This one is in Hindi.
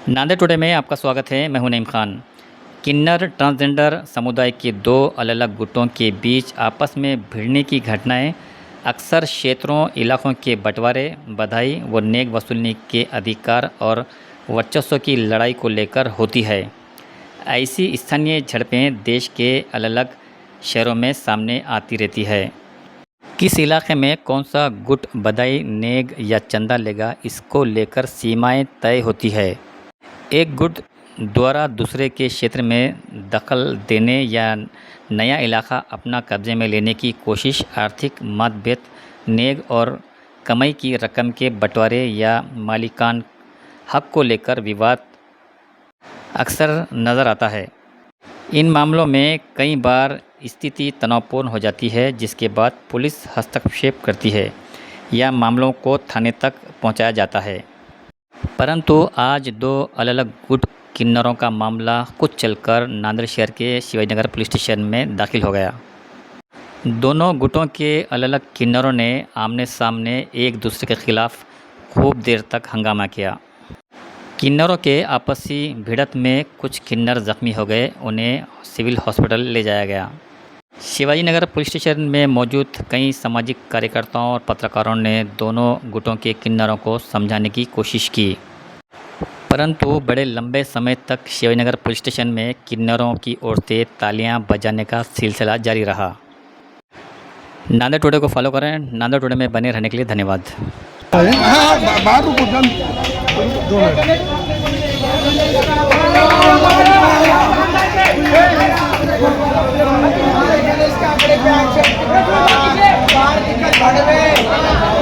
नांदेड़ टुडे में आपका स्वागत है। मैं हूं नईम खान। किन्नर ट्रांसजेंडर समुदाय के दो अलग अलग गुटों के बीच आपस में भिड़ने की घटनाएं अक्सर क्षेत्रों इलाकों के बंटवारे, बधाई व नेक वसूलने के अधिकार और वर्चस्व की लड़ाई को लेकर होती है। ऐसी स्थानीय झड़पें देश के अलग अलग शहरों में सामने आती रहती है। किस इलाके में कौन सा गुट बधाई, नेग या चंदा लेगा, इसको लेकर सीमाएं तय होती है। एक गुट द्वारा दूसरे के क्षेत्र में दखल देने या नया इलाका अपना कब्जे में लेने की कोशिश आर्थिक मतभेद, नेग और कमाई की रकम के बंटवारे या मालिकान हक को लेकर विवाद अक्सर नज़र आता है। इन मामलों में कई बार स्थिति तनावपूर्ण हो जाती है, जिसके बाद पुलिस हस्तक्षेप करती है या मामलों को थाने तक पहुंचाया जाता है। परंतु आज दो अलग अलग गुट किन्नरों का मामला कुछ चलकर नांदेड़ शहर के शिवाजीनगर पुलिस स्टेशन में दाखिल हो गया। दोनों गुटों के अलग अलग किन्नरों ने आमने सामने एक दूसरे के खिलाफ खूब देर तक हंगामा किया। किन्नरों के आपसी भिड़ंत में कुछ किन्नर जख्मी हो गए, उन्हें सिविल हॉस्पिटल ले जाया गया। शिवाजीनगर पुलिस स्टेशन में मौजूद कई सामाजिक कार्यकर्ताओं और पत्रकारों ने दोनों गुटों के किन्नरों को समझाने की कोशिश की, परंतु बड़े लंबे समय तक शिवाजीनगर पुलिस स्टेशन में किन्नरों की ओर से तालियां बजाने का सिलसिला जारी रहा। नांदेड़ टुडे को फॉलो करें। नांदेड़ टुडे में बने रहने के लिए धन्यवाद। बाहर